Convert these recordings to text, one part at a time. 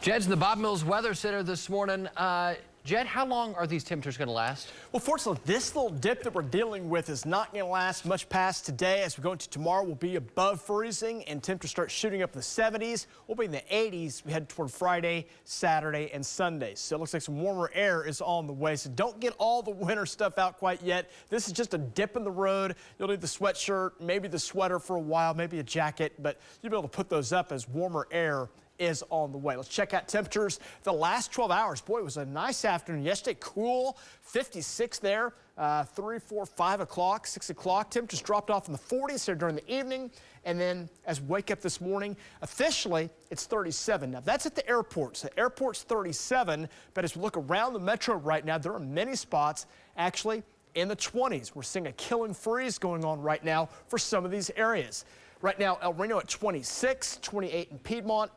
Jed's in the Bob Mills Weather Center this morning. Jed, how long are these temperatures going to last? Well, fortunately, this little dip that we're dealing with is not going to last much past today. As we go into tomorrow, we'll be above freezing and temperatures start shooting up in the 70s. We'll be in the 80s. We head toward Friday, Saturday, and Sunday. So it looks like some warmer air is on the way. So don't get all the winter stuff out quite yet. This is just a dip in the road. You'll need the sweatshirt, maybe the sweater for a while, maybe a jacket, but you'll be able to put those up as warmer air is on the way. Let's check out temperatures. The last 12 hours, boy, it was a nice afternoon yesterday. Cool, 56 there, 3, 4, 5 o'clock, 6 o'clock. Temperatures dropped off in the 40s here during the evening. And then as we wake up this morning, officially it's 37. Now that's at the airports. The airport's 37, but as we look around the metro right now, there are many spots actually in the 20s. We're seeing a killing freeze going on right now for some of these areas. Right now, El Reno at 26, 28 in Piedmont,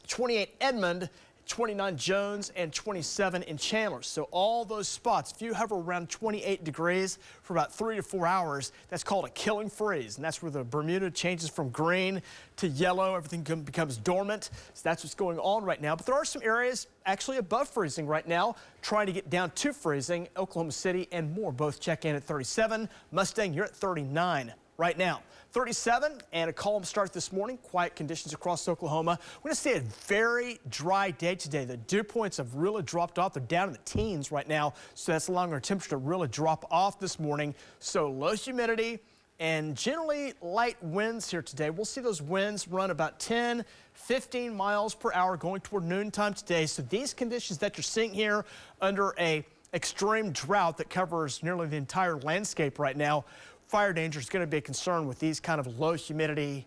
28 Edmond, 29 Jones, and 27 in Chandler. So all those spots, if you hover around 28 degrees for about 3 to 4 hours, that's called a killing freeze. And that's where the Bermuda changes from green to yellow. Everything becomes dormant. So that's what's going on right now. But there are some areas actually above freezing right now, trying to get down to freezing. Oklahoma City and more both check in at 37. Mustang, you're at 39 right now. 37 and a calm start this morning. Quiet conditions across Oklahoma. We're going to see a very dry day today. The dew points have really dropped off. They're down in the teens right now, so that's allowing our temperature to really drop off this morning. So low humidity and generally light winds here today. We'll see those winds run about 10, 15 miles per hour going toward noontime today. So these conditions that you're seeing here under a extreme drought that covers nearly the entire landscape right now, fire danger is going to be a concern with these kind of low humidity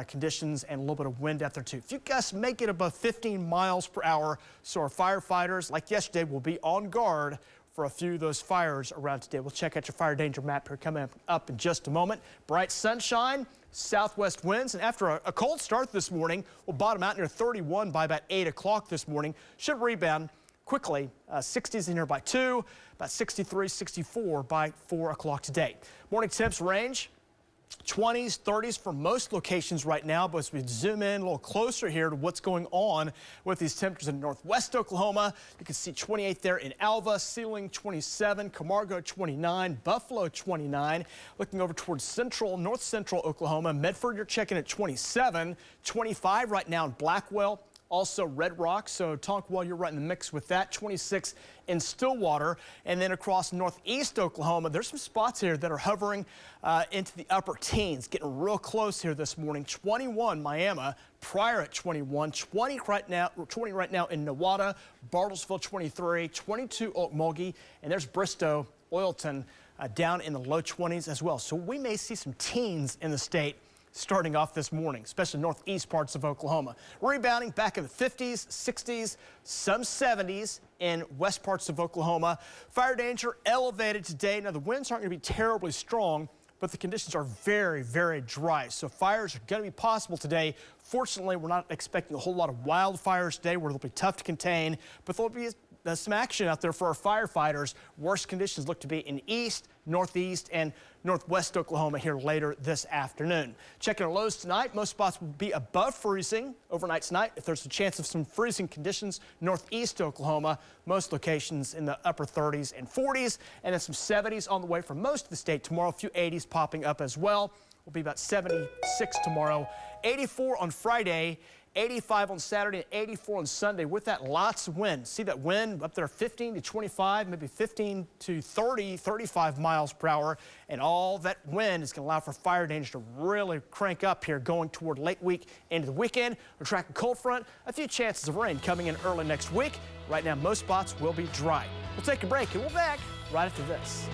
conditions and a little bit of wind out there too. If you guys make it above 15 miles per hour, so our firefighters, like yesterday, will be on guard for a few of those fires around today. We'll check out your fire danger map here coming up in just a moment. Bright sunshine, southwest winds, and after a cold start this morning, we'll bottom out near 31 by about 8 o'clock this morning. Should rebound quickly, 60s in here by 2, about 63, 64 by 4 o'clock today. Morning temps range 20s, 30s for most locations right now, but as we zoom in a little closer here to what's going on with these temperatures in northwest Oklahoma, you can see 28 there in Alva, Sealing 27, Camargo 29, Buffalo 29. Looking over towards north central Oklahoma, Medford, you're checking at 27, 25 right now in Blackwell. Also Red Rock, so Tonkwall, you're right in the mix with that. 26 in Stillwater. And then across northeast Oklahoma, there's some spots here that are hovering into the upper teens, getting real close here this morning. 21 Miami, Pryor at 21, 20 right now in Nowata, Bartlesville 23, 22 Okmulgee, and there's Bristow, Oilton down in the low 20s as well. So we may see some teens in the state starting off this morning, especially northeast parts of Oklahoma. Rebounding back in the 50s, 60s, some 70s in west parts of Oklahoma. Fire danger elevated today. Now the winds aren't going to be terribly strong, but the conditions are very, very dry. So fires are going to be possible today. Fortunately, we're not expecting a whole lot of wildfires today where they'll be tough to contain, but there'll be some action out there for our firefighters. Worst conditions look to be in east, northeast, and northwest Oklahoma here later this afternoon. Checking our lows tonight, most spots will be above freezing overnight tonight. If there's a chance of some freezing conditions, northeast Oklahoma, most locations in the upper 30s and 40s, and then some 70s on the way for most of the state tomorrow. A few 80s popping up as well. Will be about 76 tomorrow, 84 on Friday, 85 on Saturday, and 84 on Sunday. With that, lots of wind. See that wind up there 15 to 25, maybe 15 to 30, 35 miles per hour. And all that wind is going to allow for fire danger to really crank up here going toward late week into the weekend. We're tracking cold front. A few chances of rain coming in early next week. Right now, most spots will be dry. We'll take a break and we'll be back right after this.